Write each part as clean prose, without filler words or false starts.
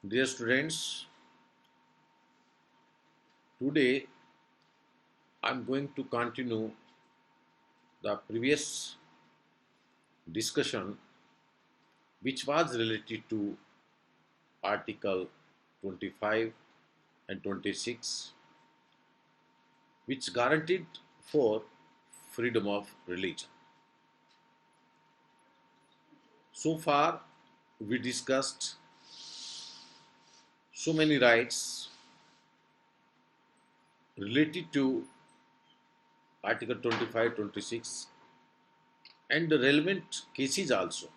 Dear students, today I am going to continue the previous discussion which was related to Article 25 and 26 which guaranteed for freedom of religion. So far we discussed so many rights related to Article 25, 26 and the relevant cases also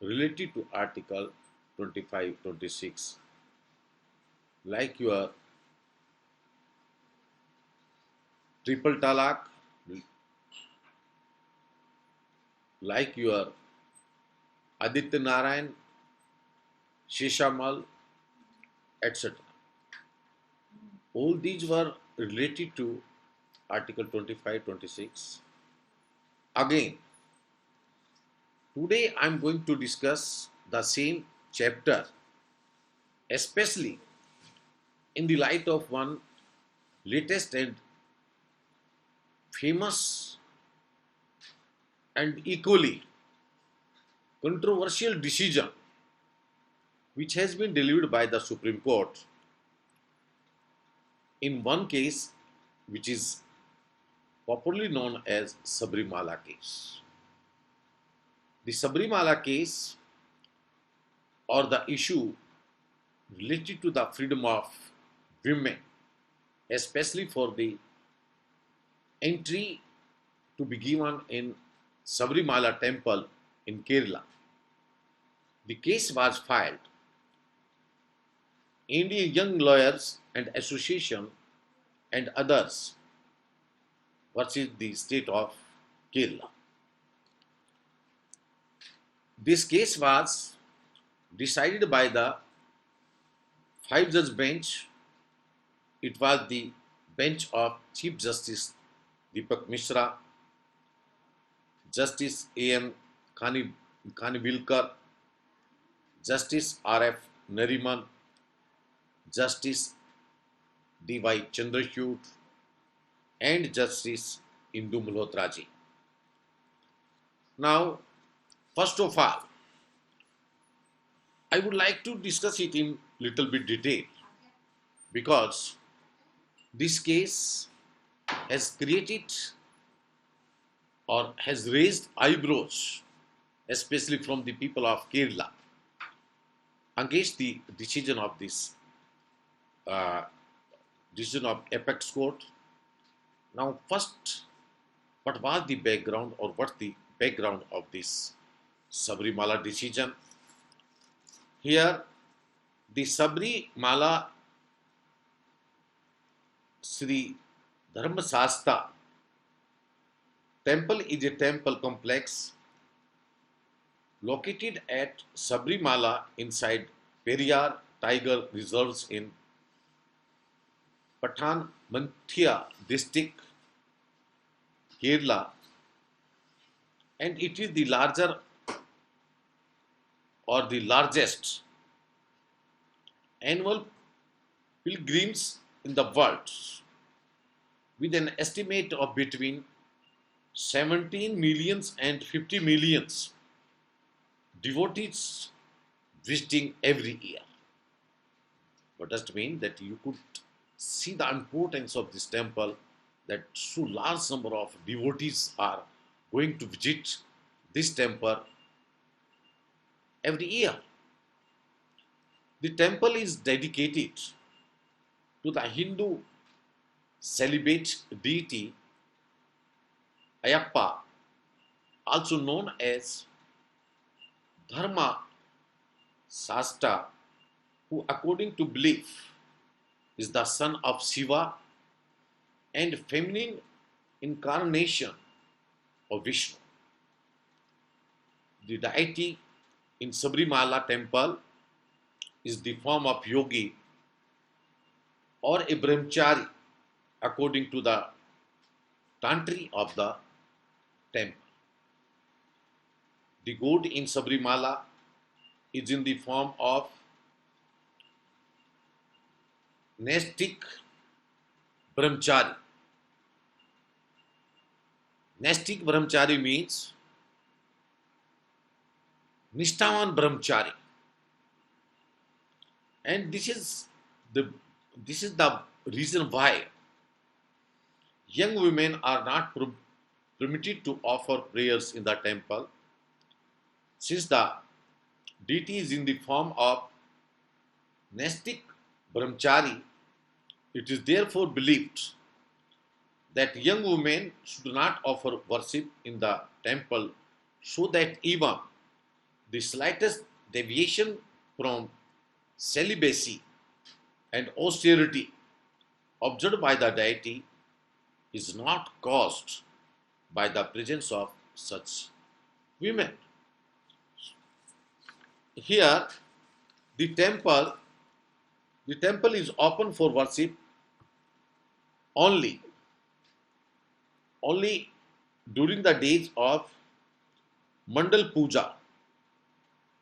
related to Article 25, 26 like your triple talaq, like your Aditya Narayan, Shishamal, etc. All these were related to Article 25, 26. Again, today I am going to discuss the same chapter, especially in the light of one latest and famous and equally controversial decision which has been delivered by the Supreme Court in one case which is popularly known as Sabrimala case. The Sabrimala case or the issue related to the freedom of women, especially for the entry to be given in Sabrimala temple in Kerala. The case was filed. Indian Young Lawyers and Association and others versus the state of Kerala. This case was decided by the five-judge bench. It was the bench of Chief Justice Deepak Mishra, Justice A.M. Khanvilkar, Justice R.F. Nariman, Justice D.Y. Chandrachud, and Justice Indu Malhotra ji. Now, first of all, I would like to discuss it in little bit detail because this case has created or has raised eyebrows, especially from the people of Kerala, against the decision of this uh, decision of Apex Court. Now, first, what was the background or what the background of this Sabrimala decision? Here, the Sabrimala Sri Dharmasastha temple is a temple complex located at Sabrimala inside Periyar Tiger Reserves in Pathanamthitta district, Kerala, and it is the larger or the largest annual pilgrims in the world with an estimate of between 17 millions and 50 millions devotees visiting every year. What does it mean? That you could see the importance of this temple, that so large number of devotees are going to visit this temple every year. The temple is dedicated to the Hindu celibate deity Ayappa, also known as Dharma Sasta, who according to belief is the son of Shiva and feminine incarnation of Vishnu. The deity in Sabrimala temple is the form of yogi or a brahmachari according to the tantri of the temple. The god in Sabrimala is in the form of Nastic Brahmachari. Nastic Brahmachari means Nishtavan Brahmachari, and the this is the reason why young women are not permitted to offer prayers in the temple, since the deity is in the form of Nastic Brahmachari. It is therefore believed that young women should not offer worship in the temple, so that even the slightest deviation from celibacy and austerity observed by the deity is not caused by the presence of such women. Here, the temple, the temple is open for worship only, only during the days of Mandal Puja.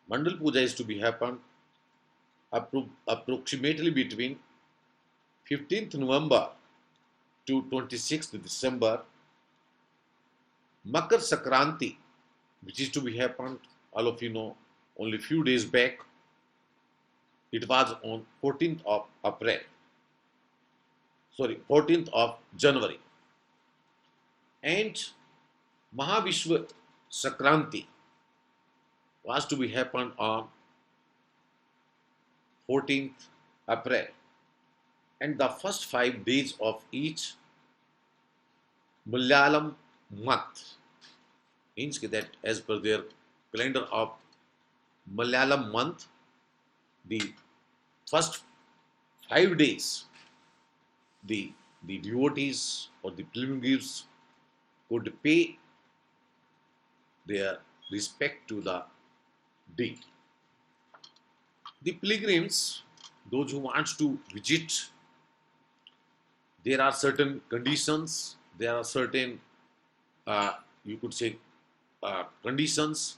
Mandal Puja is to be happen approximately between 15th November to 26th December. Makar Sakranti, which is to be happened, all of you know, only few days back. It was on 14th of April, 14th of January. And Mahavishwa Sakranti was to be happened on 14th April. And the first 5 days of each Malayalam month, means that as per their calendar of Malayalam month, the first 5 days, the devotees or the pilgrims could pay their respect to the deity. The pilgrims, those who want to visit, there are certain conditions, there are certain, you could say, conditions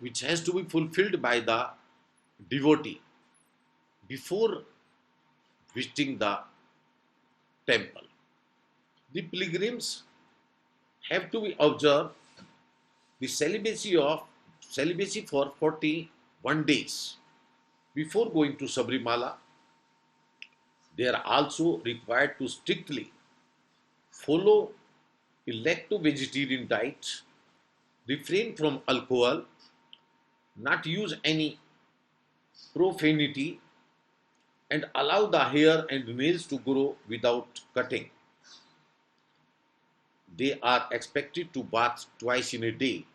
which has to be fulfilled by the devotee before visiting the temple. The pilgrims have to be observed the celibacy for 41 days before going to Sabrimala. They are also required to strictly follow a lacto-vegetarian diet, refrain from alcohol, not use any profanity, and allow the hair and nails to grow without cutting. They are expected to bath twice in a day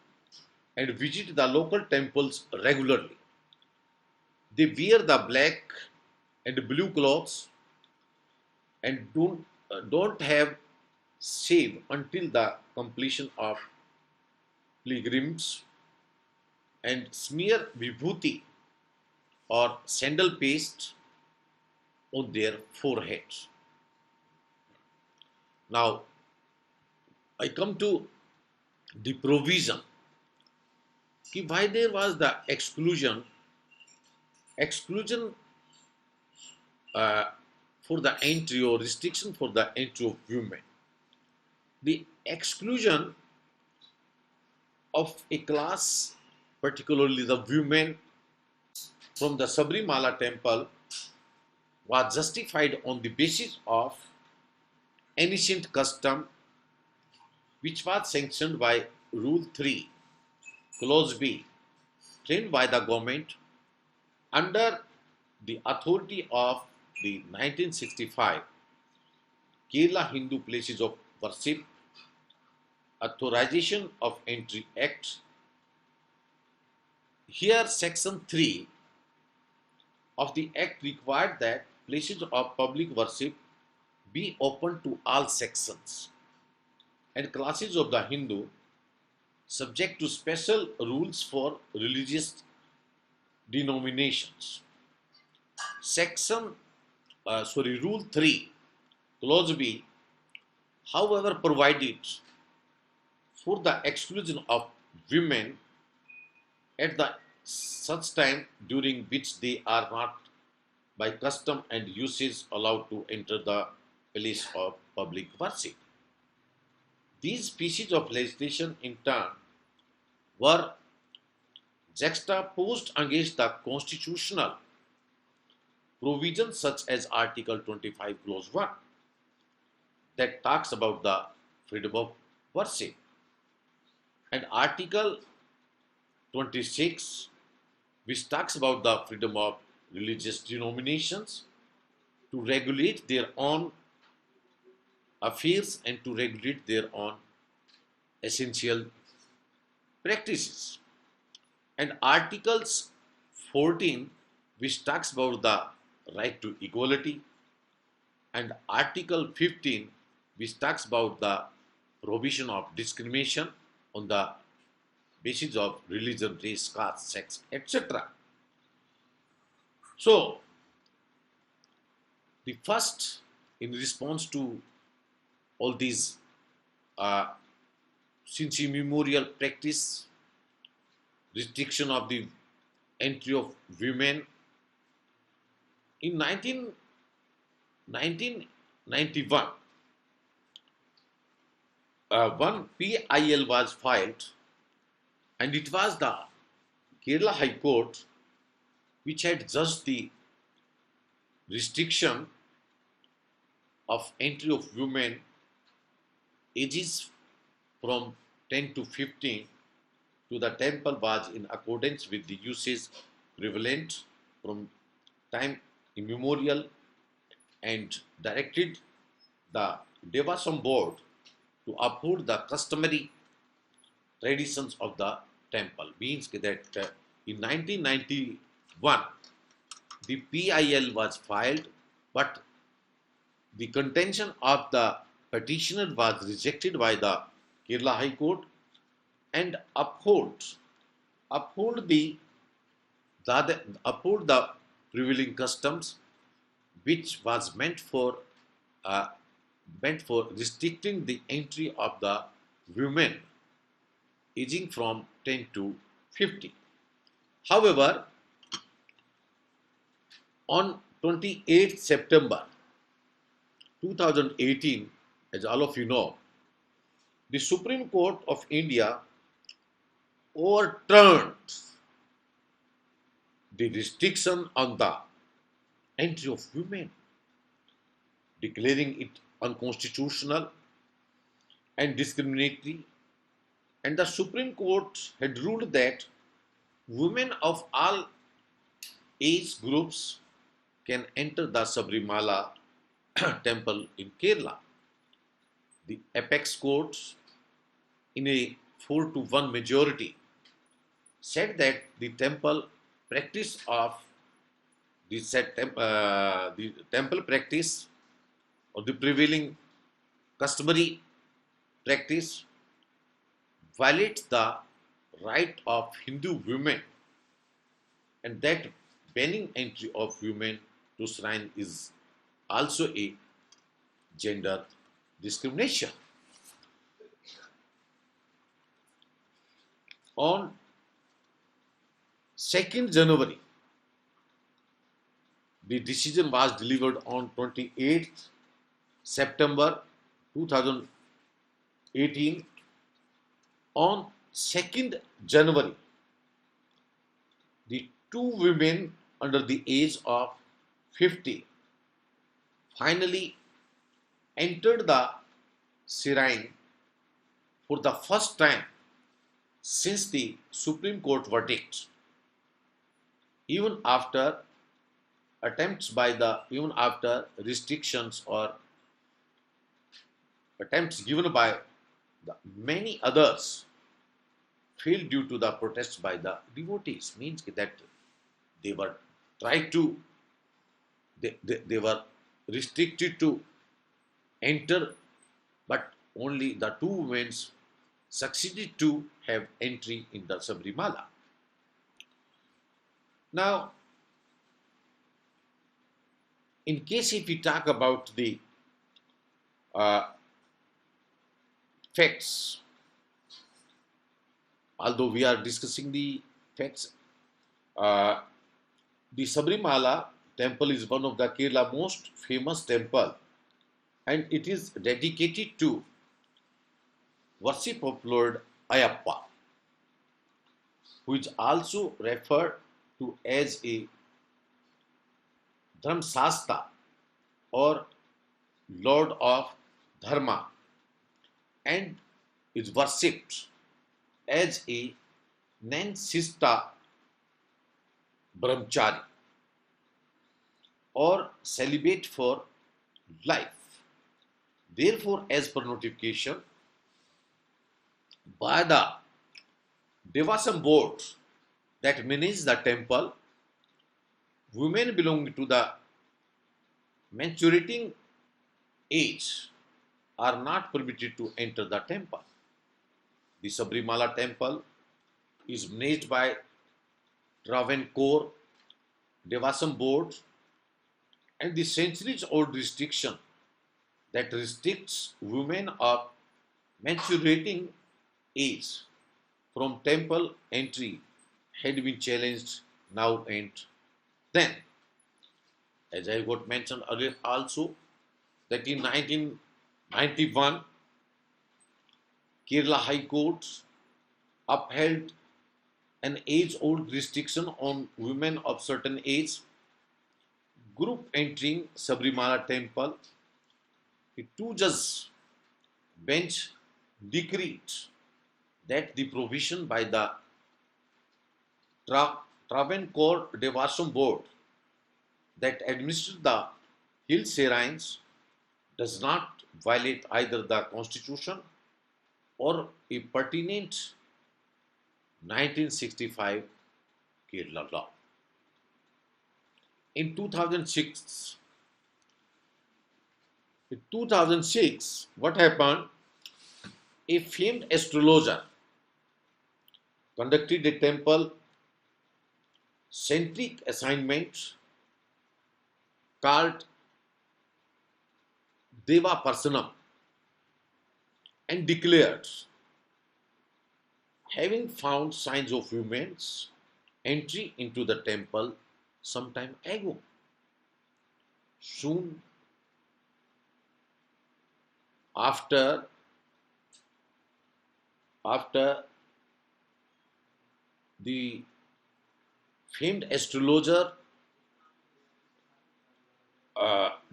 and visit the local temples regularly. They wear the black and blue clothes and don't have shave until the completion of pilgrims, and smear vibhuti or sandal paste on their foreheads. Now, I come to the provision. Why there was the exclusion uh, for the entry, or restriction for the entry of women. The exclusion of a class, particularly the women, from the Sabrimala temple was justified on the basis of ancient custom, which was sanctioned by Rule 3, Clause B, framed by the government under the authority of the 1965 Kerala Hindu Places of Worship Authorization of Entry Act. Here, Section 3 of the Act required that places of public worship be open to all sections and classes of the Hindu, subject to special rules for religious denominations. Rule 3, Clause B, however, provided for the exclusion of women at the such time during which they are not by custom and usage allowed to enter the place of public worship. These pieces of legislation, in turn, were juxtaposed against the constitutional provisions such as Article 25, Clause 1, that talks about the freedom of worship, and Article 26, which talks about the freedom of religious denominations to regulate their own affairs and to regulate their own essential practices. And Articles 14, which talks about the right to equality, and Article 15, which talks about the prohibition of discrimination on the basis of religion, race, caste, sex, etc. So, the first, in response to all these uh, since immemorial practice, restriction of the entry of women, in 1991, one PIL was filed, and it was the Kerala High Court which had judged the restriction of entry of women ages from 10 to 15 to the temple was in accordance with the usage prevalent from time immemorial, and directed the Devasam board to uphold the customary traditions of the temple. Means that in 1991 the PIL was filed, but the contention of the petitioner was rejected by the Kerala High Court and uphold the prevailing customs, which was uh, meant for restricting the entry of the women aging from 10 to 50. However, on 28th September 2018, as all of you know, the Supreme Court of India overturned the restriction on the entry of women, declaring it unconstitutional and discriminatory. And the Supreme Court had ruled that women of all age groups can enter the Sabrimala temple in Kerala. The apex court, in a 4-1 majority, said that the temple practice of the temple practice or the prevailing customary practice violates the right of Hindu women, and that banning entry of women to shrine is also a gender discrimination. On 2nd January, the decision was delivered on 28th September 2018. On 2nd January, the two women under the age of 50 finally entered the shrine for the first time since the Supreme Court verdict, even after even after restrictions or attempts given by the many others failed due to the protests by the devotees. Means that they were tried to they were restricted to enter, but only the two women succeeded to have entry in the Sabrimala. Now, in case if we talk about the uh, facts, although we are discussing the facts, uh, the Sabrimala temple is one of the Kerala most famous temple, and it is dedicated to worship of Lord Ayappa, who is also referred to as a Dharmsasta or Lord of Dharma, and is worshipped as a Nansista Brahmachari or celibate for life. Therefore, as per notification by the Devasam board that manages the temple, women belonging to the maturating age are not permitted to enter the temple. The Sabrimala temple is managed by Travancore Devasam board, and the centuries old restriction that restricts women of maturating age from temple entry had been challenged now and then. As I got mentioned earlier also, that in 1991, Kerala High Court upheld an age-old restriction on women of certain age group entering Sabrimala temple. A two-judge bench decreed that the provision by the Travancore Devasam board that administers the hill shrines does not violate either the constitution or a pertinent 1965 Kerala law. In 2006, what happened? A famed astrologer conducted a temple centric assignment called Deva Parsanam and declared, having found signs of women's entry into the temple some time ago. Soon after the famed astrologer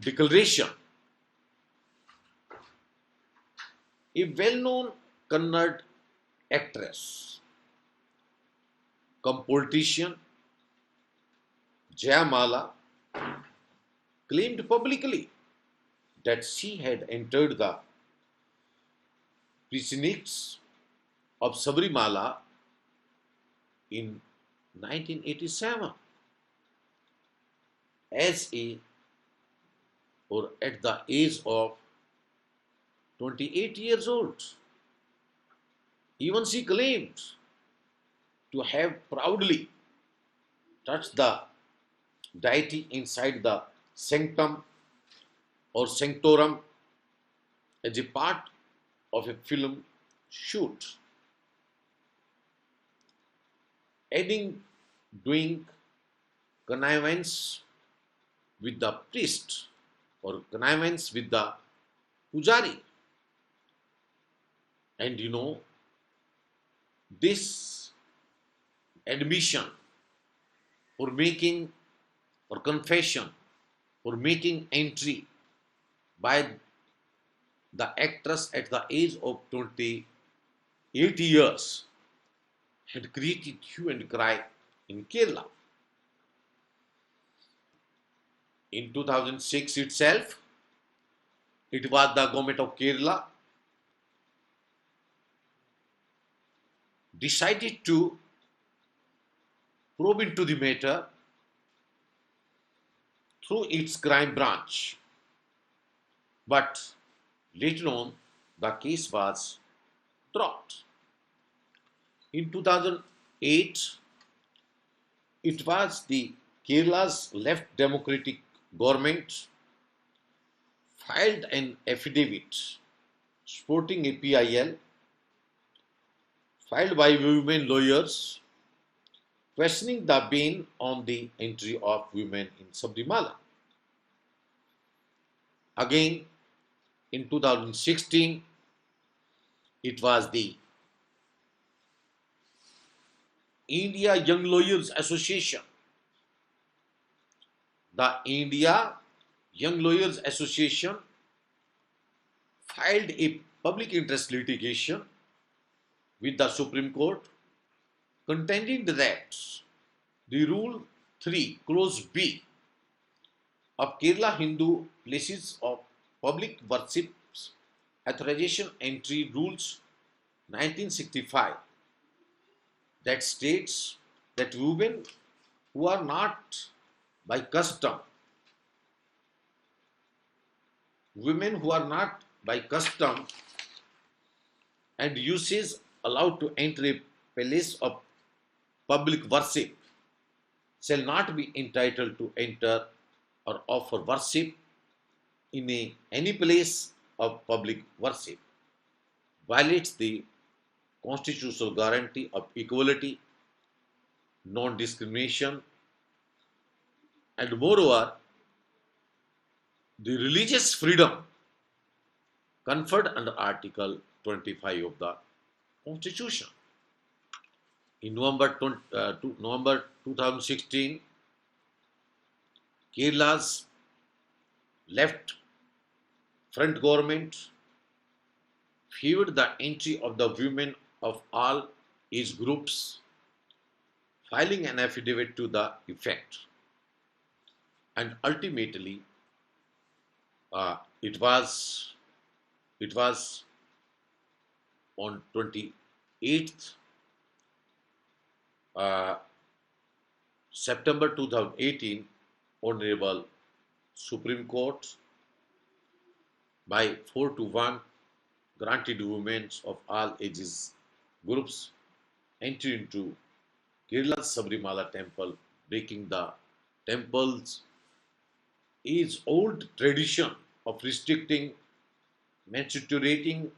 declaration, a well-known Kannada actress, cum politician, Jayamala, claimed publicly that she had entered the precincts of Sabrimala in 1987 as a or at the age of 28 years old. Even she claimed to have proudly touched the deity inside the sanctum or sanctorum as a part of a film shoot, adding doing connivance with the priest or connivance with the pujari. And this admission for making or confession for making entry by the actress at the age of 28 years had created hue and cry in Kerala. In 2006 itself, it was the government of Kerala decided to probe into the matter through its crime branch. But later on, the case was dropped. In 2008, it was the Kerala's left democratic government filed an affidavit supporting a PIL filed by women lawyers questioning the ban on the entry of women in Sabrimala. Again, in 2016, it was the India Young Lawyers Association. The India Young Lawyers Association filed a public interest litigation with the Supreme Court contending that the Rule 3, Clause B of Kerala Hindu Places of Public Worship Authorization Entry Rules 1965 that states that who are not by custom, women who are not by custom and usage allowed to enter a place of public worship shall not be entitled to enter or offer worship in any place of public worship, violates the constitutional guarantee of equality, non-discrimination, and moreover, the religious freedom conferred under Article 25 of the Constitution. In November 2016, Kerala's left front government favored the entry of the women of all age groups, filing an affidavit to the effect. And ultimately, it was on 28th September 2018, Honorable Supreme Court by 4-1 granted women of all ages groups entry into Kerala's Sabrimala temple, breaking the temple's age-old tradition of restricting menstruating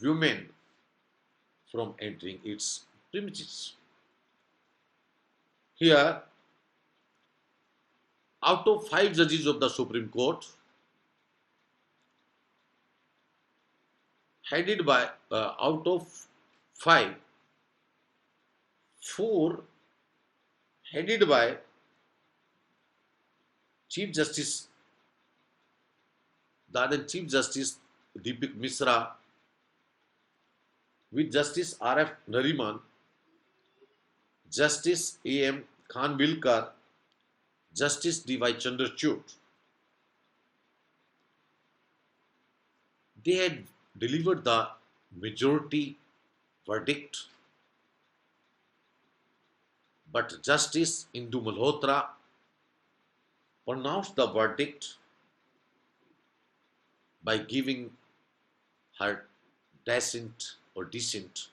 women from entering its premises. Here, out of 5 judges of the Supreme Court, headed by out of 5, 4 headed by Chief Justice, the other Chief Justice Deepak Misra, with Justice R.F. Nariman, Justice A.M. Khanvilkar, Justice D.Y. Chandrachud. They had delivered the majority verdict, but Justice Indu Malhotra pronounced the verdict by giving her decent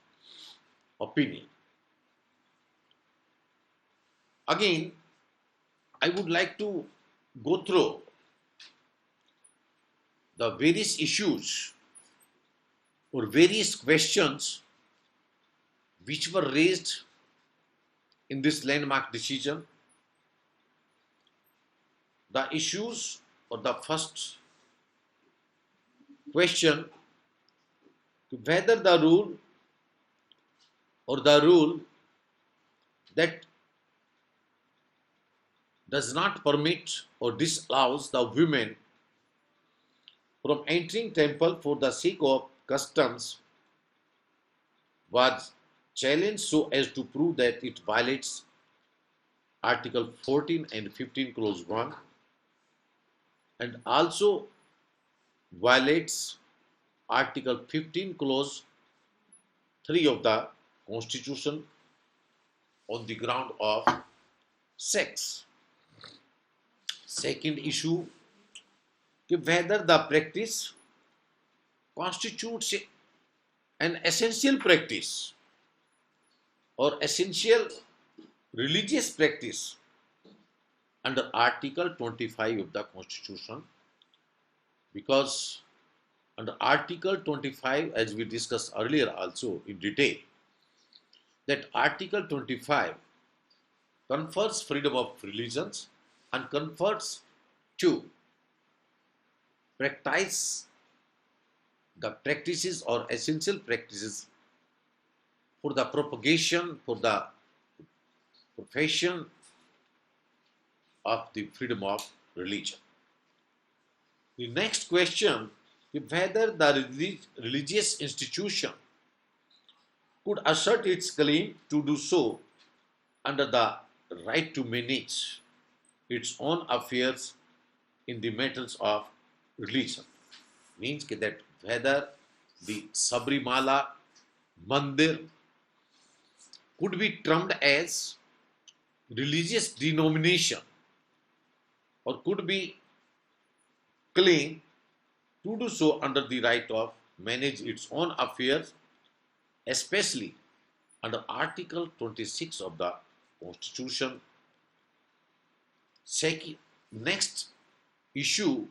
opinion. Again, I would like to go through the various issues or various questions which were raised in this landmark decision. The issues or the first question, whether the rule that does not permit or disallows the women from entering temple for the sake of customs was challenged so as to prove that it violates Article 14 and 15 Clause 1 and also violates Article 15 Clause 3 of the Constitution on the ground of sex. Second issue, whether the practice constitutes an essential practice or essential religious practice under Article 25 of the Constitution, because under Article 25, as we discussed earlier also in detail, that Article 25 confers freedom of religions and confers to practice the practices or essential practices for the propagation, for the profession of the freedom of religion. The next question is whether the religious institution could assert its claim to do so under the right to manage its own affairs in the matters of religion. Means that whether the Sabrimala Mandir could be termed as religious denomination or could be claimed to do so under the right of manage its own affairs, especially under Article 26 of the Constitution. Second, next issue,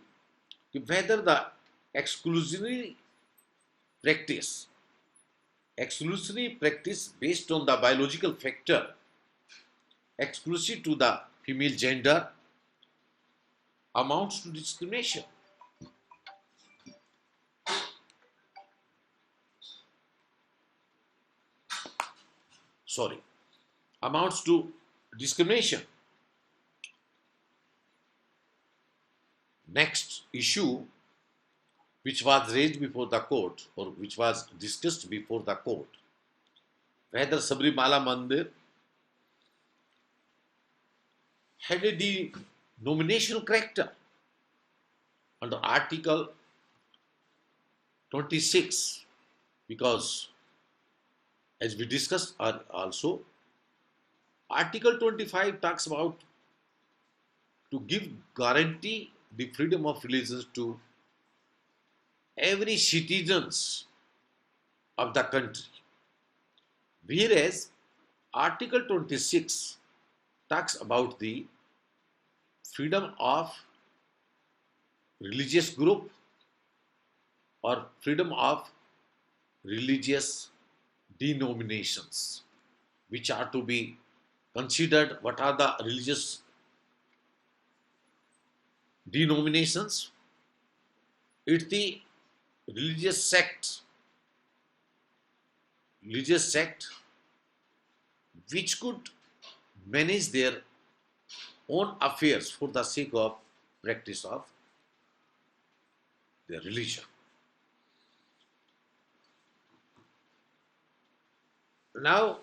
whether the exclusionary practice based on the biological factor exclusive to the female gender amounts to discrimination. Sorry, amounts to discrimination. Next issue, which was raised before the court or which was discussed before the court, whether Sabrimala Mandir had a denominational character under Article 26, because as we discussed also, Article 25 talks about to give guarantee the freedom of religions to every citizens of the country, whereas Article 26 talks about the freedom of religious group or freedom of religious denominations, which are to be considered. What are the religious denominations? It's the religious sect which could manage their own affairs for the sake of practice of their religion. Now,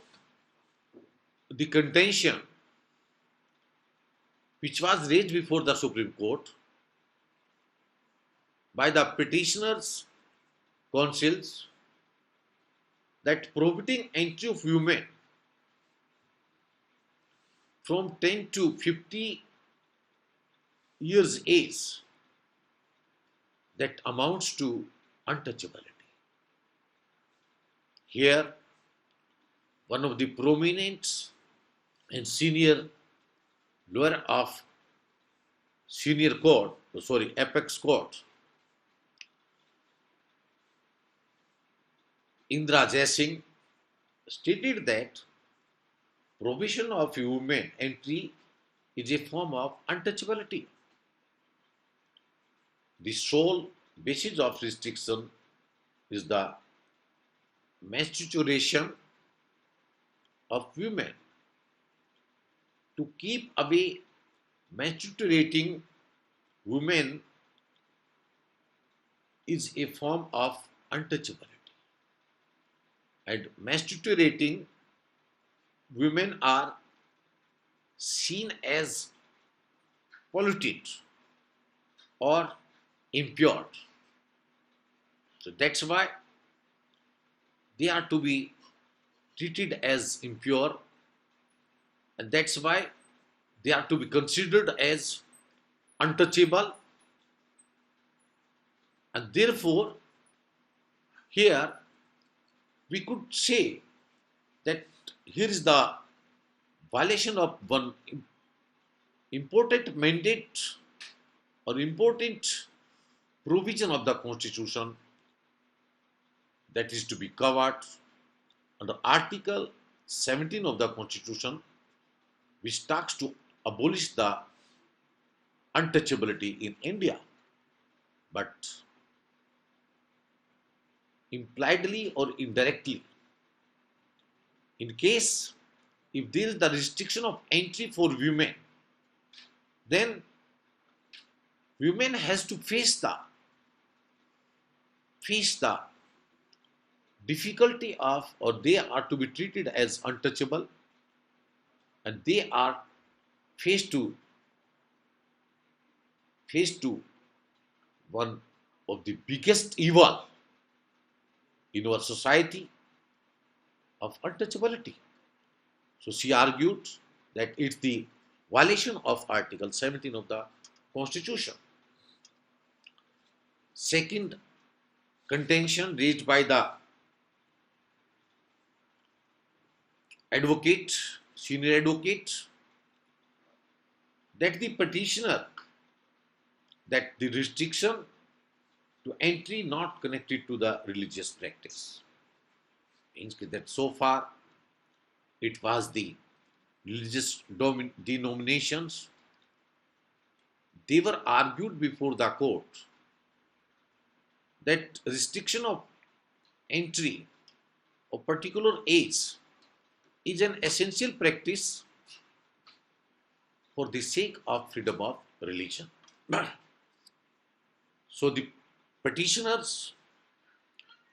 the contention which was raised before the Supreme Court by the petitioners' counsels that prohibiting entry of women from 10 to 50 years age, that amounts to untouchability. Here, one of the prominent and senior lawyer of Apex Court, Indra Jaising, stated that provision of women entry is a form of untouchability. The sole basis of restriction is the menstruation of women. To keep away menstruating women is a form of untouchability. And menstruating women are seen as polluted or impure. So that's why they are to be treated as impure, and that's why they are to be considered as untouchable. And therefore, here we could say that here is the violation of one important mandate or important provision of the Constitution that is to be covered under Article 17 of the Constitution, which talks to abolish the untouchability in India, but impliedly or indirectly, in case if there is the restriction of entry for women, then women has to face the difficulty of, or they are to be treated as untouchable, and they are faced to faced to one of the biggest evil in our society of untouchability. So she argued that it's the violation of Article 17 of the Constitution. Second contention raised by the advocate, senior advocate, that the petitioner, that the restriction to entry not connected to the religious practice. Means that so far it was the religious denominations, they were argued before the court that restriction of entry of particular age is an essential practice for the sake of freedom of religion. So the petitioners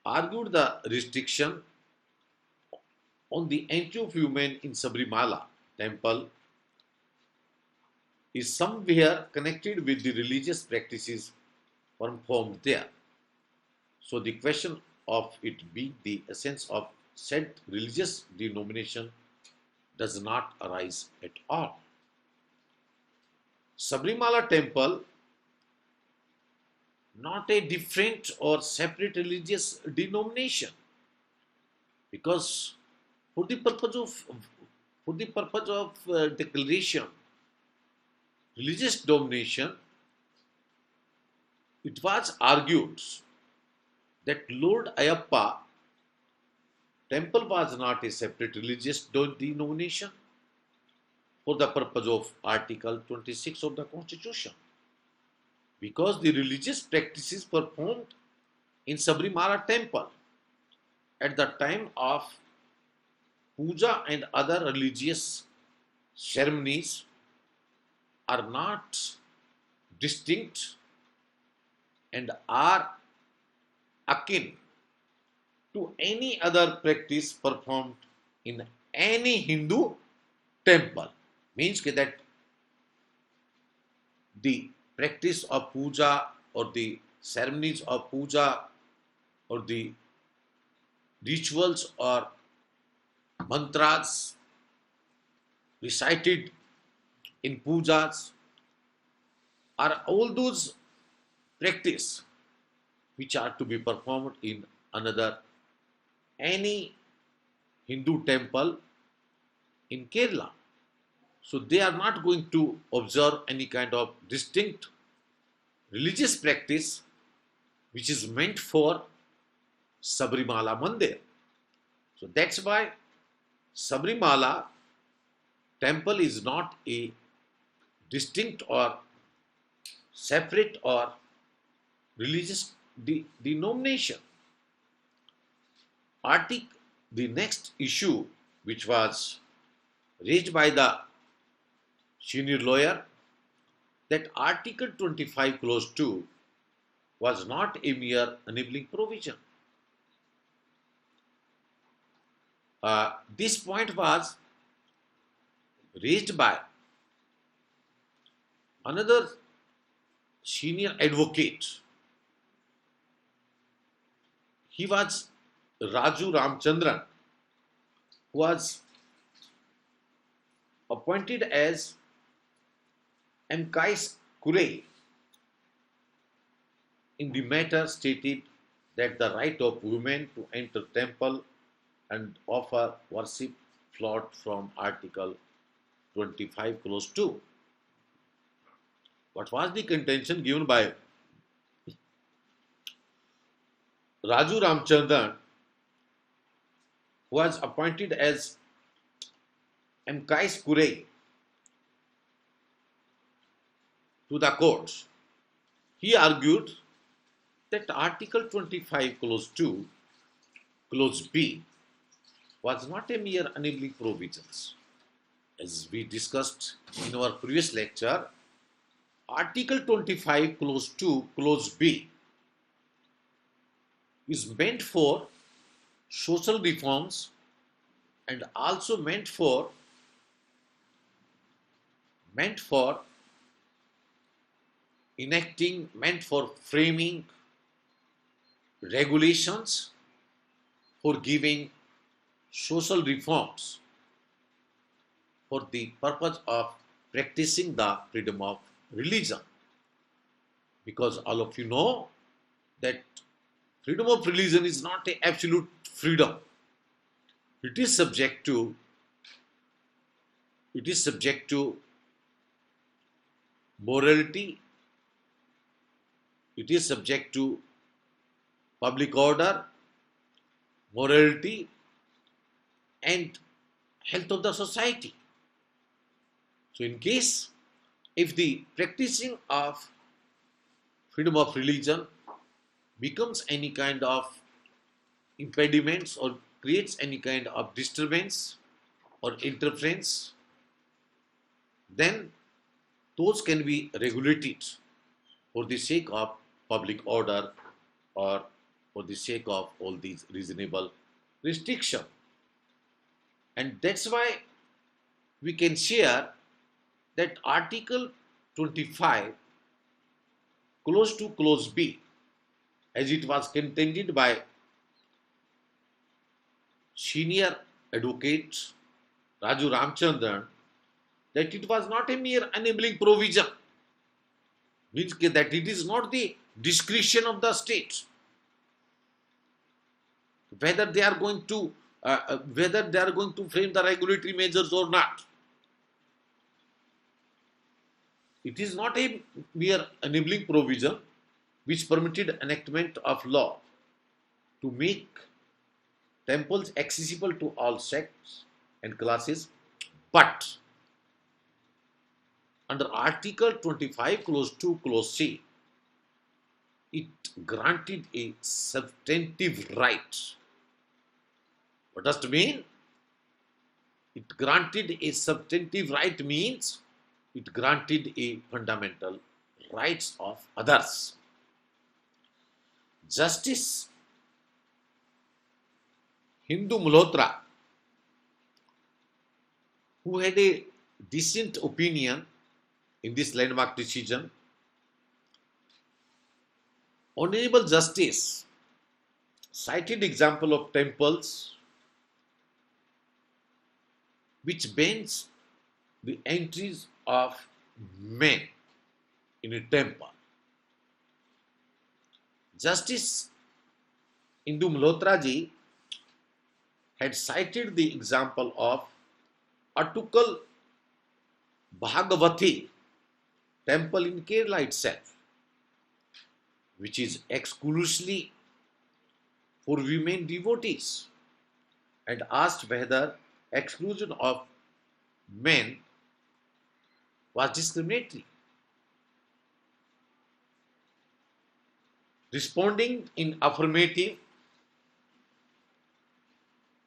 argued the restriction on the entry of women in Sabrimala temple is somewhere connected with the religious practices performed there. So the question of it being the essence of said religious denomination does not arise at all. Sabrimala temple, not a different or separate religious denomination, because for the purpose of declaration religious domination, it was argued that Lord Ayappa temple was not a separate religious denomination for the purpose of Article 26 of the Constitution, because the religious practices performed in Sabrimala temple at the time of puja and other religious ceremonies are not distinct and are akin to any other practice performed in any Hindu temple. Means that the practice of puja or the ceremonies of puja or the rituals or mantras recited in pujas are all those practice which are to be performed in another any Hindu temple in Kerala. So they are not going to observe any kind of distinct religious practice which is meant for Sabrimala Mandir. So that's why Sabrimala temple is not a distinct or separate or religious denomination. The next issue which was raised by the senior lawyer, that Article 25 clause 2 was not a mere enabling provision. This point was raised by another senior advocate. He was Raju Ramchandran, who was appointed as amicus curiae in the matter, stated that the right of women to enter temple and offer worship flowed from Article 25 clause 2. What was the contention given by Raju Ramchandran, who was appointed as amicus curiae to the court. He argued that Article 25, Clause 2, Clause B was not a mere enabling provisions. As we discussed in our previous lecture, Article 25, Clause 2, Clause B is meant for social reforms and also meant for enacting, meant for framing regulations for giving social reforms for the purpose of practicing the freedom of religion. Because all of you know that freedom of religion is not an absolute freedom. It is subject to morality, it is subject to public order, morality, and health of the society. So in case if the practicing of freedom of religion becomes any kind of impediments or creates any kind of disturbance or interference, then those can be regulated for the sake of public order or for the sake of all these reasonable restrictions. And that's why we can share that Article 25, Clause 2, Clause B, as it was contended by senior advocate Raju Ramchandran, that it was not a mere enabling provision, means that it is not the discretion of the state whether they are going to frame the regulatory measures or not. It is not a mere enabling provision which permitted enactment of law to make temples accessible to all sects and classes, but under Article 25, Clause 2, Clause C, it granted a substantive right. What does it mean? It granted a substantive right means it granted a fundamental rights of others. Justice Hindu Malhotra, who had a decent opinion in this landmark decision, Honorable Justice cited example of temples which bans the entries of men in a temple. Justice Hindu Malhotra ji had cited the example of Atukal Bhagavati temple in Kerala itself, which is exclusively for women devotees, and asked whether exclusion of men was discriminatory. Responding in affirmative,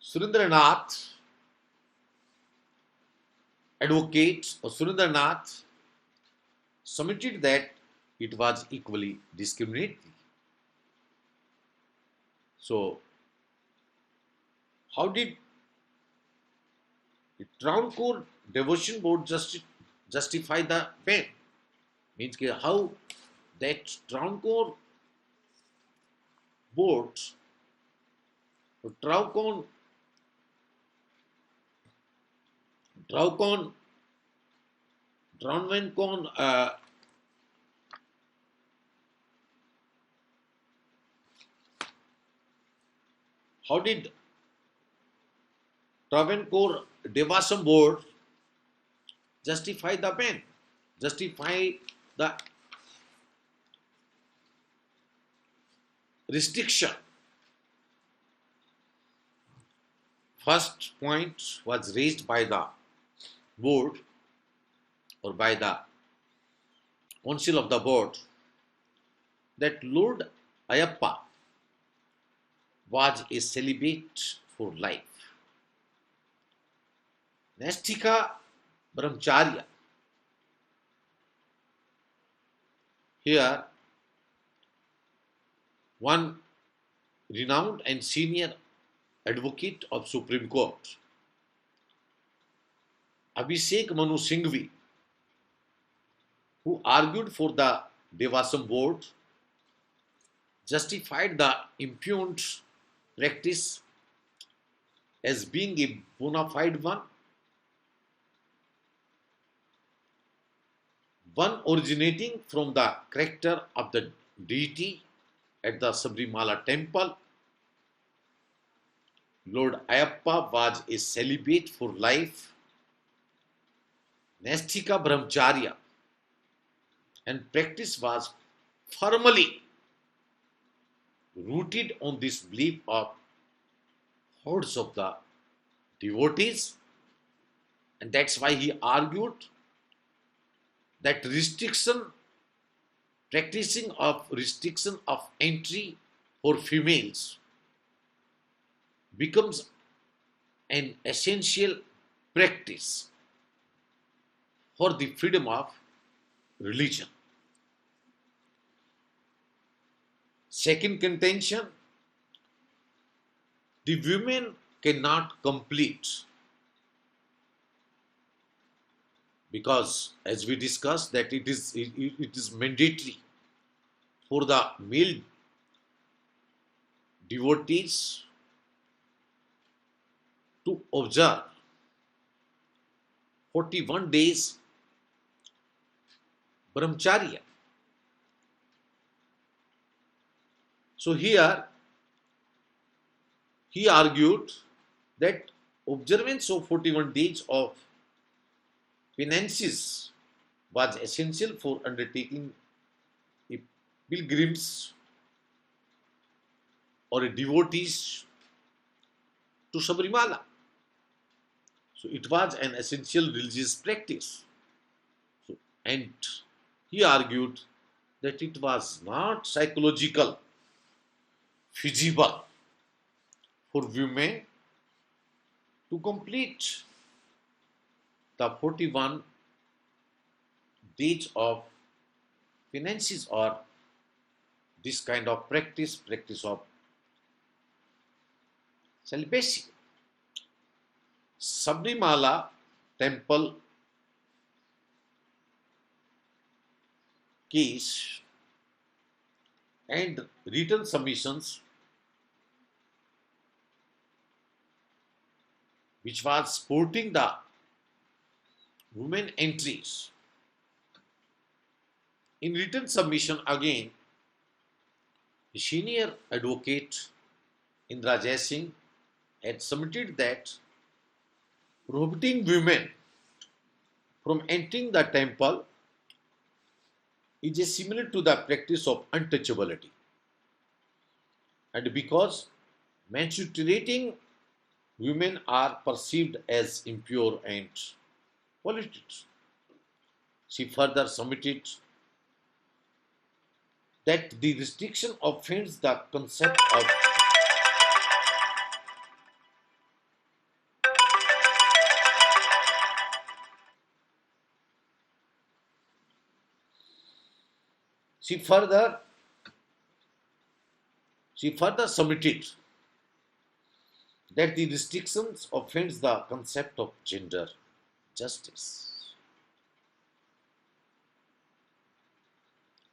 Surendranath, advocate or Surendranath, submitted that it was equally discriminatory. So, how did the Travancore Devotion Board justify the ban? Means how that Travancore board, Travancore how did Travancore Devasam Board justify the ban, justify the restriction? First point was raised by the board or by the council of the board that Lord Ayappa was a celibate for life. Nastika Brahmacharya, here one renowned and senior advocate of Supreme Court, Abhishek Manu Singhvi, who argued for the Devasam board, justified the impugned practice as being a bona fide one originating from the character of the deity at the Sabrimala temple. Lord Ayappa was a celibate for life, Nastika Brahmacharya, and practice was firmly rooted on this belief of hordes of the devotees, and that's why he argued that restriction of entry for females becomes an essential practice for the freedom of religion. Second contention, the women cannot complete because, as we discussed, that it is mandatory for the male devotees to observe 41 days brahmacharya. So here he argued that observance of 41 days of penances was essential for undertaking a pilgrims or a devotees to Sabrimala. So it was an essential religious practice. So, and he argued that it was not psychological feasible for women to complete the 41 days of penances or this kind of practice of celibacy. Sabrimala temple case and written submissions which was supporting the women entries. In written submission again, the senior advocate Indra Jai Singh had submitted that prohibiting women from entering the temple is similar to the practice of untouchability. And because menstruating women are perceived as impure and polluted, she further submitted that the restriction offends the concept of she further submitted that the restrictions offends the concept of gender justice.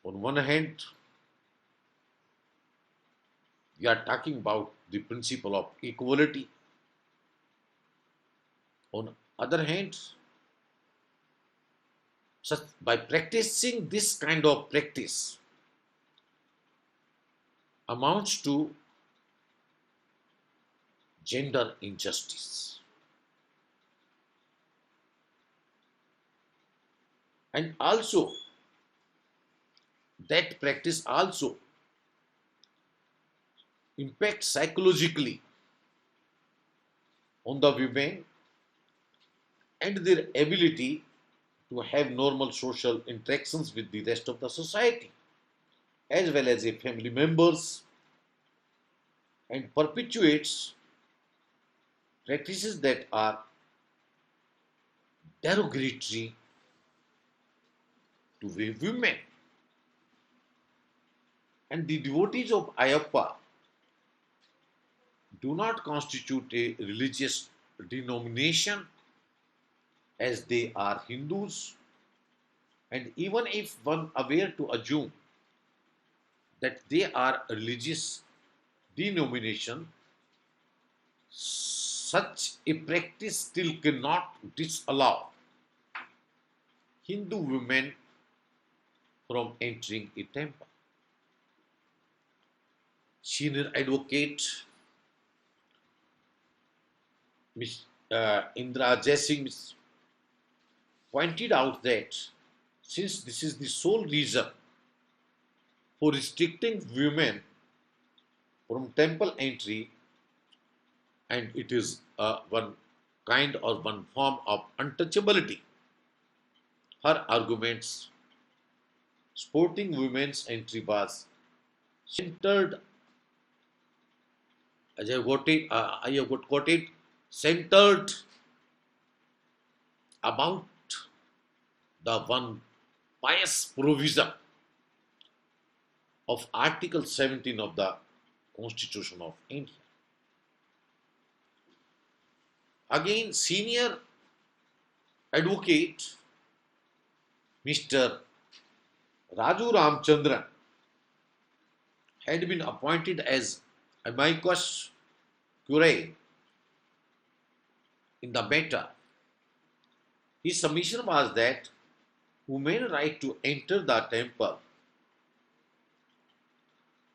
On one hand, we are talking about the principle of equality. On the other hand, by practicing this kind of practice amounts to gender injustice. And also, that practice also impacts psychologically on the women and their ability to have normal social interactions with the rest of the society as well as a family members, and perpetuates practices that are derogatory to women. And the devotees of Ayappa do not constitute a religious denomination as they are Hindus. And even if one were to assume that they are a religious denomination, such a practice still cannot disallow Hindu women from entering a temple. Senior advocate Ms. Indra Jaising pointed out that since this is the sole reason for restricting women from temple entry, and it is one kind or one form of untouchability, her arguments supporting women's entry was centered, as I have got quoted, centered about the one pious provision of Article 17 of the Constitution of India. Again, senior advocate Mr. Raju Ramchandran had been appointed as amicus curiae in the matter. His submission was that women's right to enter the temple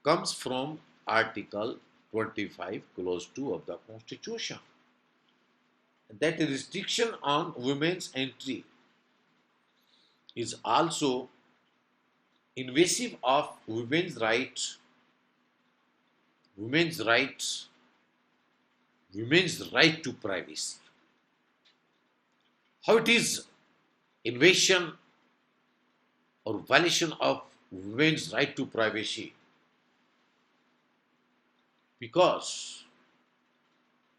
comes from Article 25, Clause 2 of the Constitution. That a restriction on women's entry is also invasive of women's right to privacy. How it is invasion or violation of women's right to privacy? Because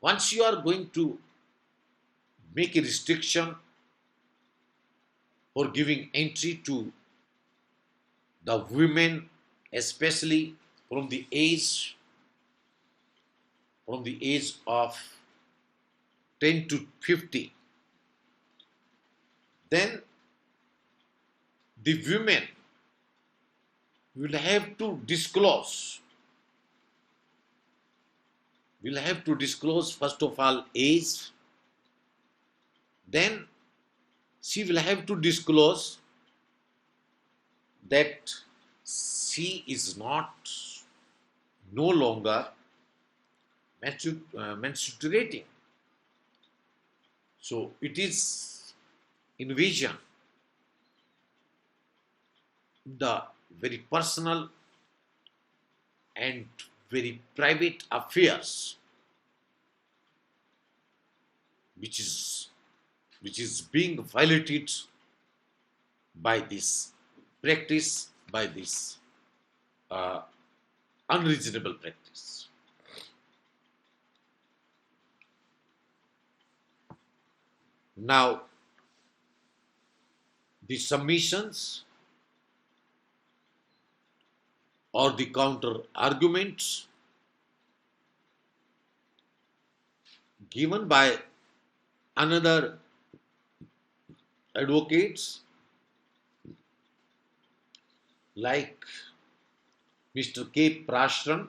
once you are going to make a restriction for giving entry to the women, especially from the age of 10 to 50, then the women will have to disclose first of all age, then she will have to disclose that she is no longer menstruating. So it is invasion the very personal and very private affairs which is being violated by this practice, by this unreasonable practice. Now, the submissions or the counter arguments given by another advocates like Mr. K. Prashran,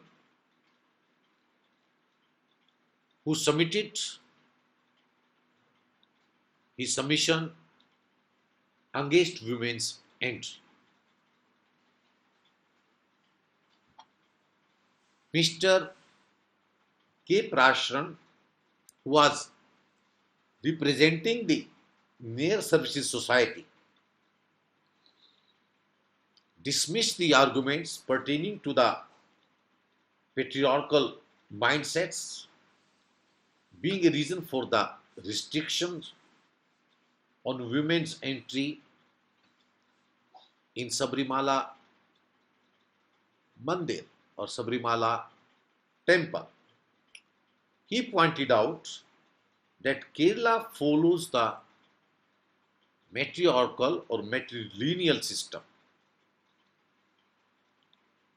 who submitted his submission against women's entry. Mr. K. Prashran, who was representing the Near Services Society, dismissed the arguments pertaining to the patriarchal mindsets being a reason for the restrictions on women's entry in Sabrimala Mandir or Sabrimala temple. He pointed out that Kerala follows the matriarchal or matrilineal system,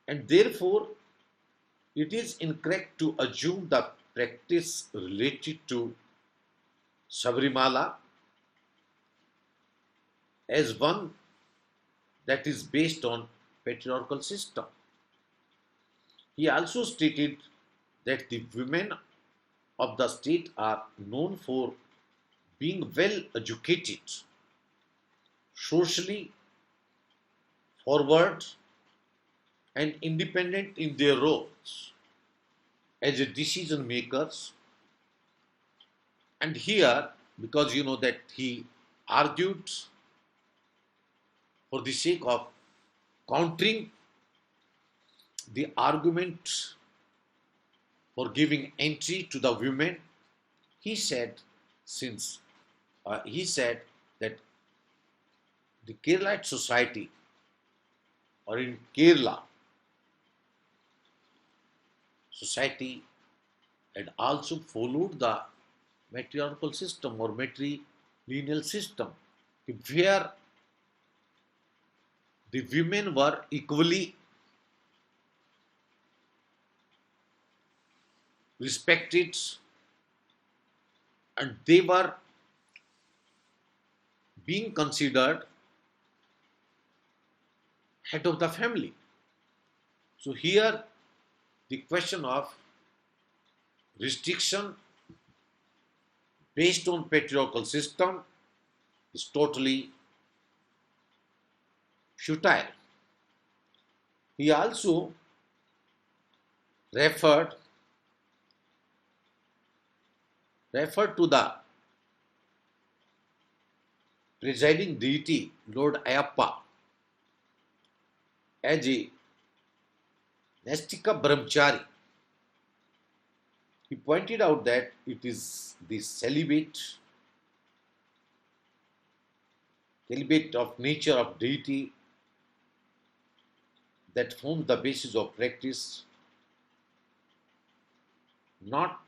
and therefore it is incorrect to assume the practice related to Sabrimala as one that is based on patriarchal system. He also stated that the women of the state are known for being well educated, socially forward, and independent in their roles as a decision makers. And here, because you know that he argued for the sake of countering the argument for giving entry to the women, he said, since he said that the Keralite society or in Kerala society had also followed the matriarchal system or matrilineal system, where the women were equally respected and they were being considered head of the family. So here the question of restriction based on patriarchal system is totally futile. He also referred to the presiding deity Lord Ayappa as a Nastika Brahmachari. He pointed out that it is the celibate of nature of deity that forms the basis of practice, not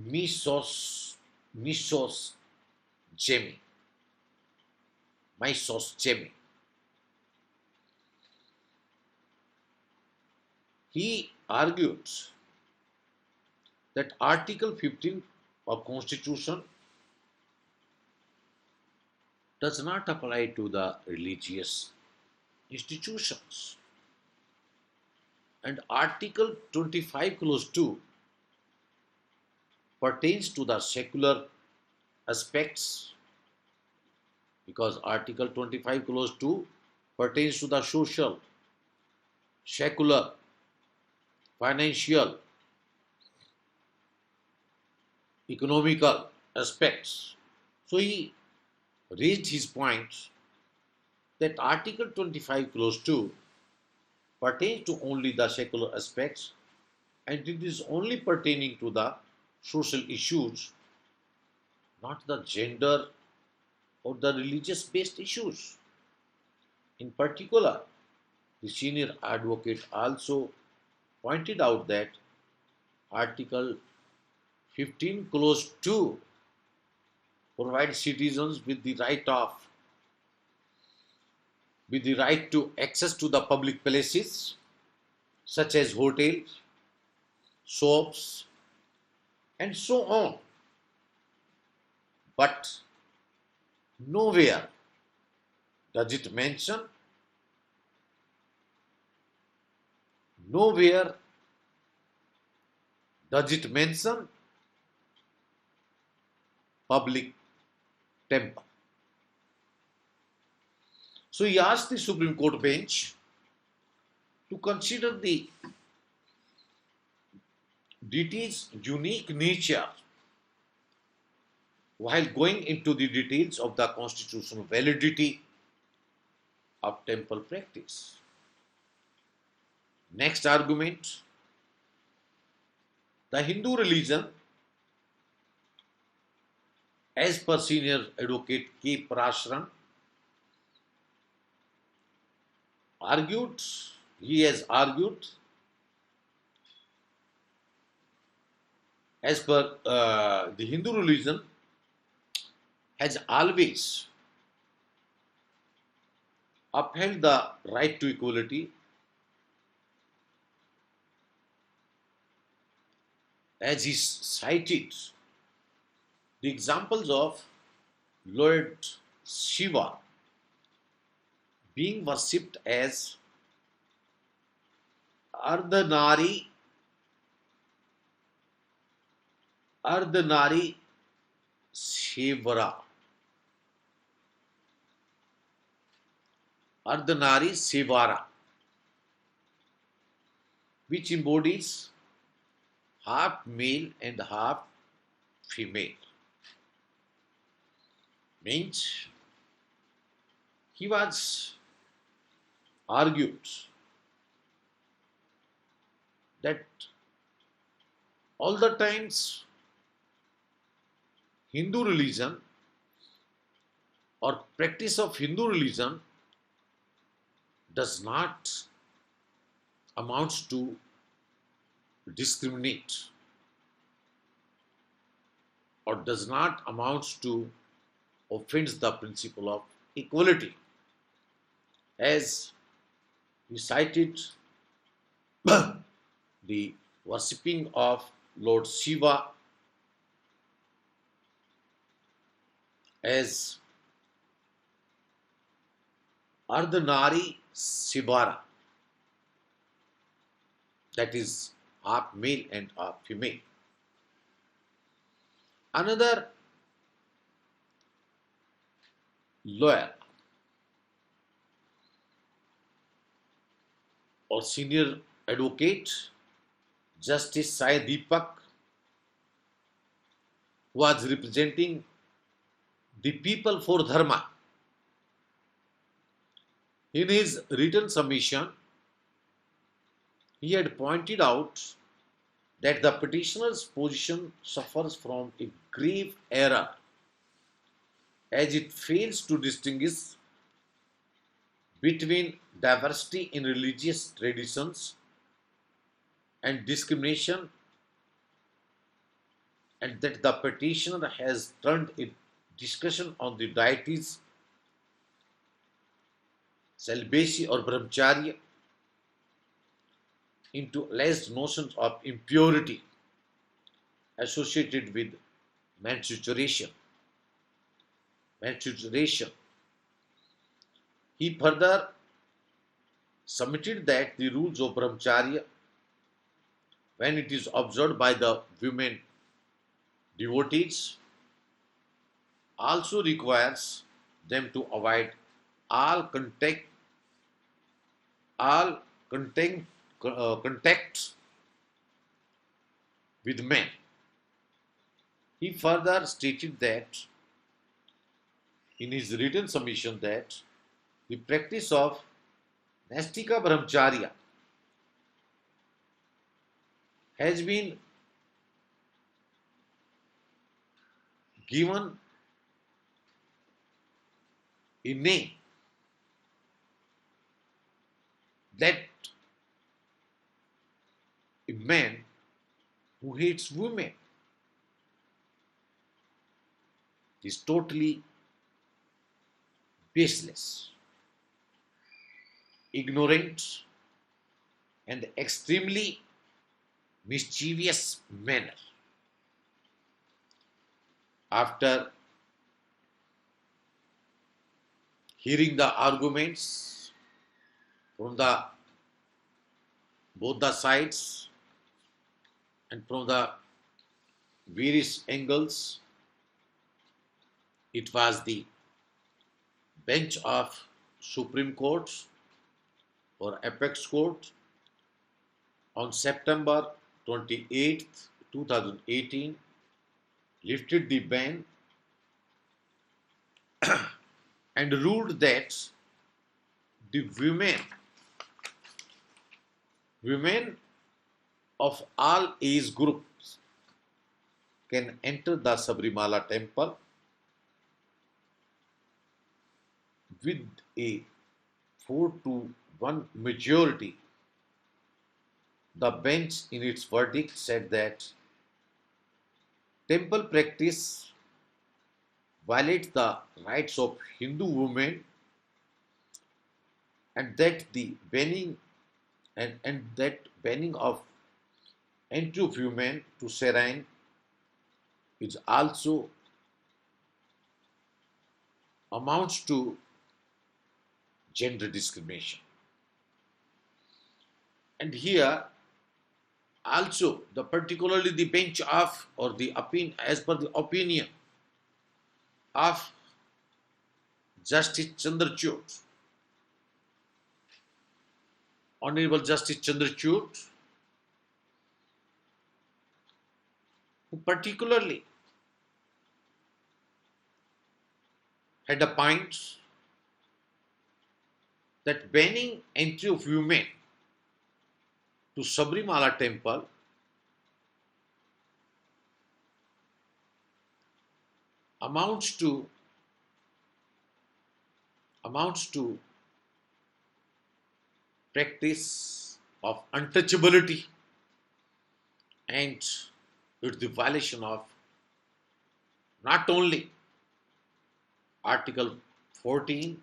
Misos Gemi. Misos Gemi. He argued that Article 15 of Constitution does not apply to the religious institutions. And Article 25 Clause 2 pertains to the secular aspects, because Article 25 Clause 2 pertains to the social, secular, financial, economical aspects. So he raised his point that Article 25 Clause 2 pertains to only the secular aspects and it is only pertaining to the social issues, not the gender or the religious based issues. In particular, the senior advocate also pointed out that Article 15 Clause 2 provides citizens with the right to access to the public places such as hotels, shops, and so on. But nowhere does it mention, nowhere does it mention public temple. So he asked the Supreme Court bench to consider the deity's unique nature while going into the details of the constitutional validity of temple practice. Next argument: the Hindu religion As per senior advocate K. Parasharan, argued, he has argued, as per the Hindu religion, has always upheld the right to equality, as he cited the examples of Lord Shiva being worshipped as Ardhanari, Ardhanari Shivara, Ardhanari Shivara, which embodies half male and half female. Means he was argued that all the times Hindu religion or practice of Hindu religion does not amounts to discriminate or does not amounts to offends the principle of equality, as he cited the worshipping of Lord Shiva as Ardhanari Shivara, that is half male and half female. Another lawyer or senior advocate, Justice Sai Deepak, who was representing the people for Dharma, in his written submission, he had pointed out that the petitioner's position suffers from a grave error as it fails to distinguish between diversity in religious traditions and discrimination, and that the petitioner has turned a discussion on the deities, celibacy or brahmacharya into alleged notions of impurity associated with menstruation. He further submitted that the rules of brahmacharya, when it is observed by the women devotees, also requires them to avoid all contact with men. He further stated that in his written submission that the practice of Nastika Brahmacharya has been given a name that a man who hates women is totally baseless, ignorant, and extremely mischievous manner. After hearing the arguments from both the sides and from the various angles, it was the bench of Supreme Court or Apex Court on September 28th, 2018 lifted the ban and ruled that the women of all age groups can enter the Sabrimala temple with a 4 to 1 majority, the bench in its verdict said that temple practice violates the rights of Hindu women and that the banning and that banning of entry of women to shrine is also amounts to gender discrimination. And here also the particularly the bench of or the opinion as per the opinion of Justice Chandrachud, Honorable Justice Chandrachud, who particularly had a point that banning entry of women to Sabrimala temple amounts to amounts to practice of untouchability and it's the violation of not only Article 14,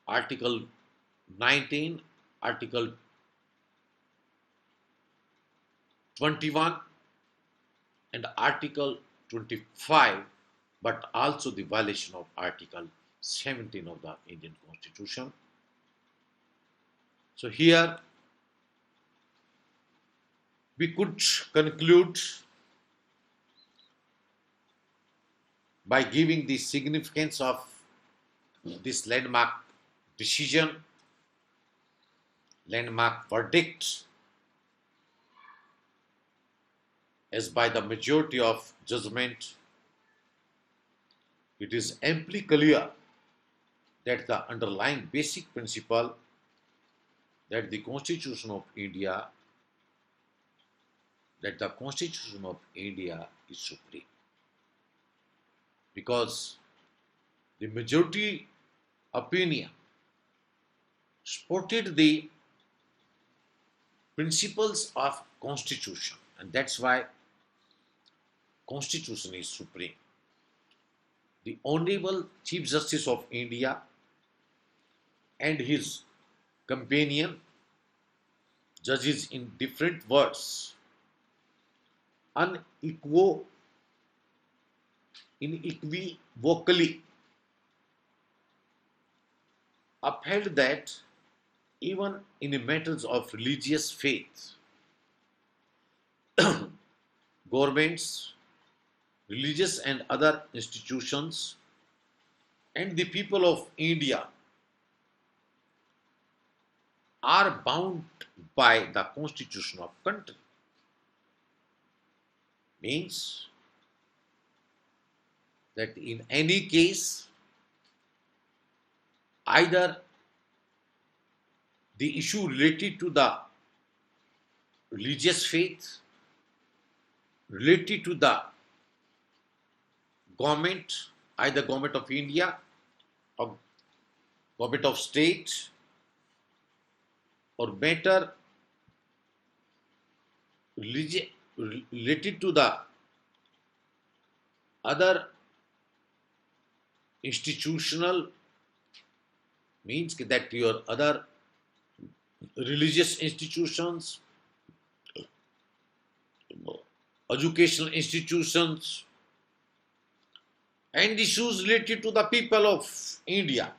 Article 19, Article 21 and Article 25, but also the violation of Article 17 of the Indian Constitution. So here we could conclude by giving the significance of this landmark decision, landmark verdict, as by the majority of judgment, it is amply clear that the underlying basic principle that the Constitution of India is supreme. Because the majority opinion supported the principles of Constitution, and that's why Constitution is supreme. The Honorable Chief Justice of India and his companion judges in different words unequivocally upheld that even in matters of religious faith, governments, religious and other institutions, and the people of India are bound by the Constitution of country. Means that in any case, either the issue related to the religious faith, related to the government, either government of India or government of state, or matter related to the other institutional, means that your other religious institutions, educational institutions, and issues related to the people of India,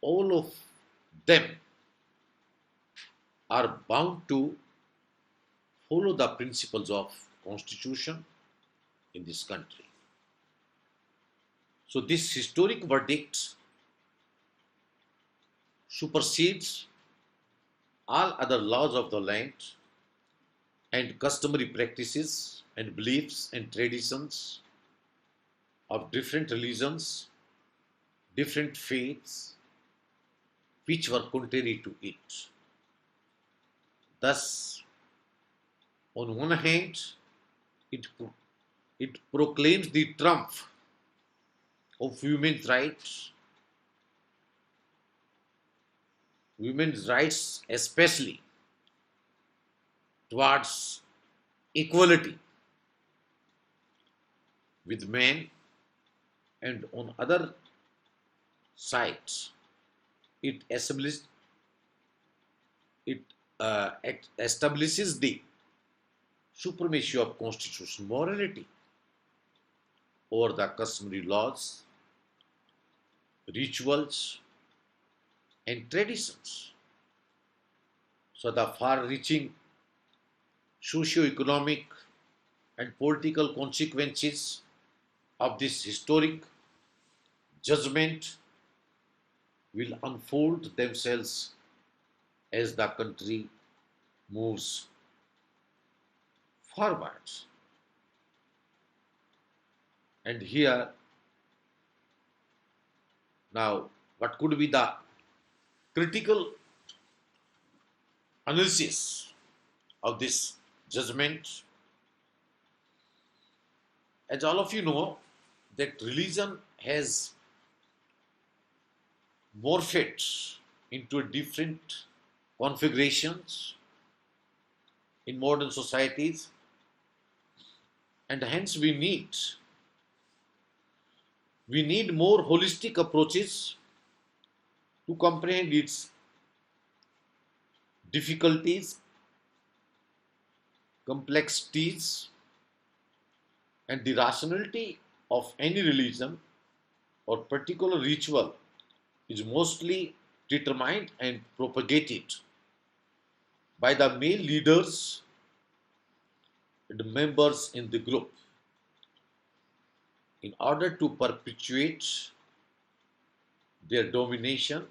all of them are bound to follow the principles of Constitution in this country. So this historic verdict supersedes all other laws of the land and customary practices and beliefs and traditions of different religions, different faiths, which were contrary to it. Thus, on one hand, it proclaims the trump of women's rights especially towards equality with men, and on other sides it it establishes the supremacy of constitutional morality over the customary laws, rituals, and traditions. So the far-reaching socio-economic and political consequences of this historic judgment will unfold themselves as the country moves forward. And here, now, what could be the critical analysis of this judgment? As all of you know, that religion has morphed into different configurations in modern societies, and hence we need more holistic approaches to comprehend its difficulties, complexities, and the rationality of any religion or particular ritual is mostly determined and propagated by the male leaders and members in the group in order to perpetuate their domination.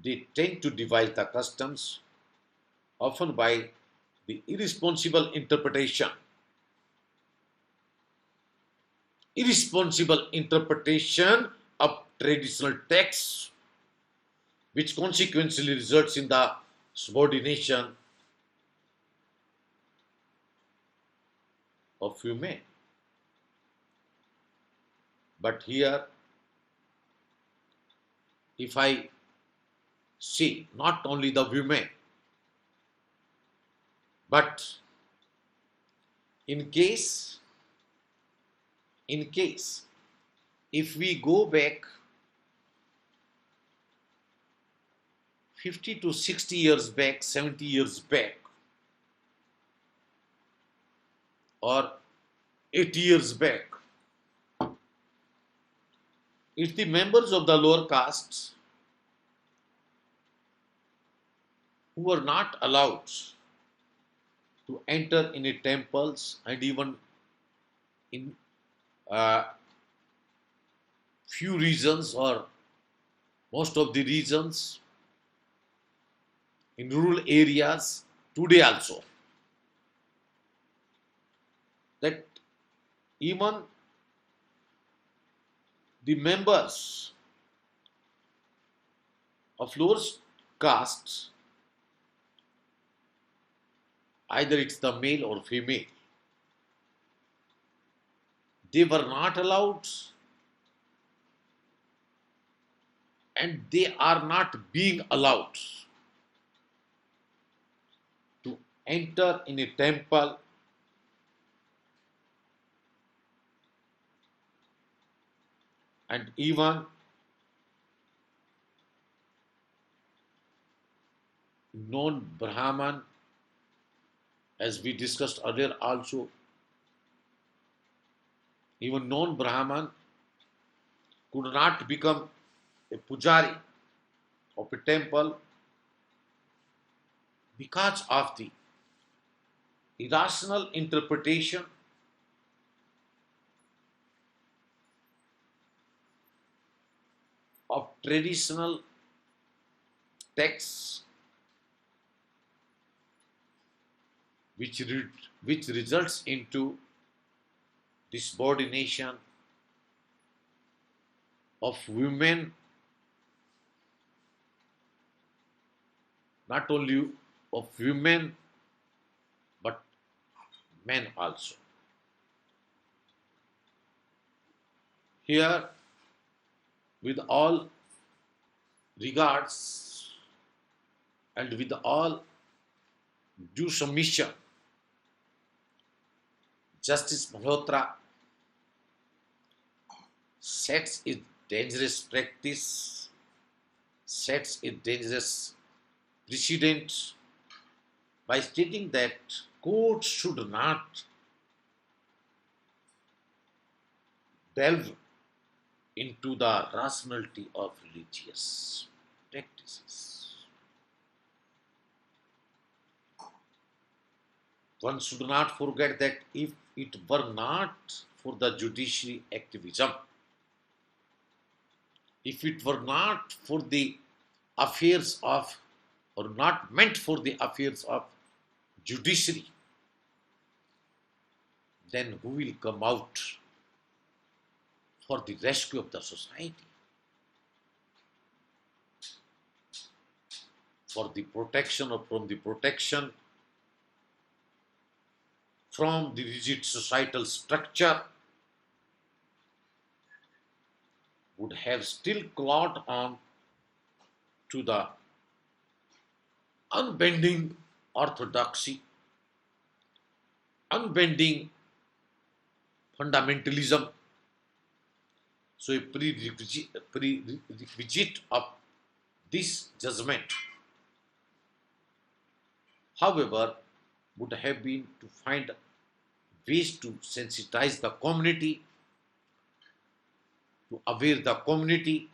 They tend to devise the customs, often by the irresponsible interpretation of traditional texts, which consequently results in the subordination of women. But here, if I see not only the women, but in case, if we go back 50 to 60 years back, 70 years back, or 80 years back, if the members of the lower castes who were not allowed to enter any temples, and even in uh, few regions or most of the regions in rural areas today also, that even the members of lower castes, either it's the male or female, they were not allowed, and they are not being allowed to enter in a temple, and even non-Brahman, as we discussed earlier also, even non-Brahman could not become a pujari of a temple because of the irrational interpretation of traditional texts, which results into the subordination of women, not only of women but men also. Here, with all regards and with all due submission, Justice Malhotra sets a dangerous practice, sets a dangerous precedent by stating that courts should not delve into the rationality of religious practices. One should not forget that if it were not for the judiciary activism, if it were not for the affairs of, or not meant for the affairs of judiciary, then who will come out for the rescue of the society, for the protection, or from the protection from the rigid societal structure, would have still clung on to the unbending orthodoxy, unbending fundamentalism. So, a prerequisite of this judgment, however, would have been to find ways to sensitize the community, to aware the community,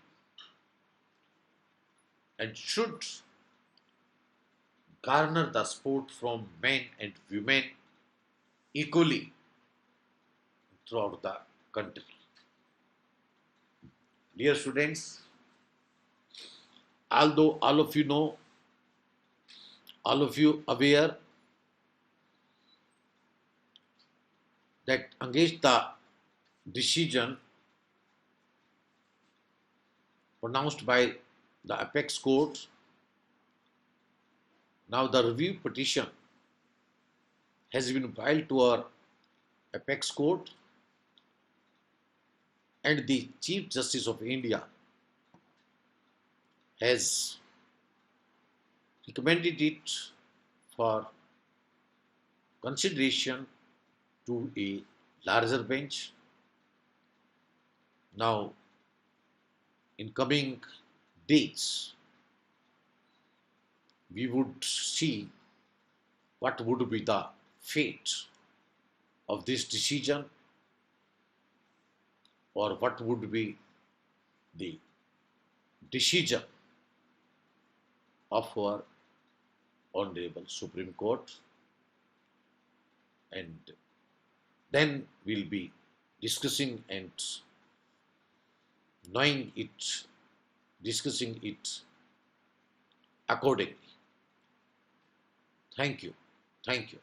and should garner the support from men and women equally throughout the country. Dear students, although all of you know, all of you aware that against the decision pronounced by the apex court, now the review petition has been filed to our apex court, and the Chief Justice of India has recommended it for consideration to a larger bench. Now, in coming days, we would see what would be the fate of this decision, or what would be the decision of our Honorable Supreme Court, and then we'll be discussing and knowing it, discussing it accordingly. Thank you. Thank you.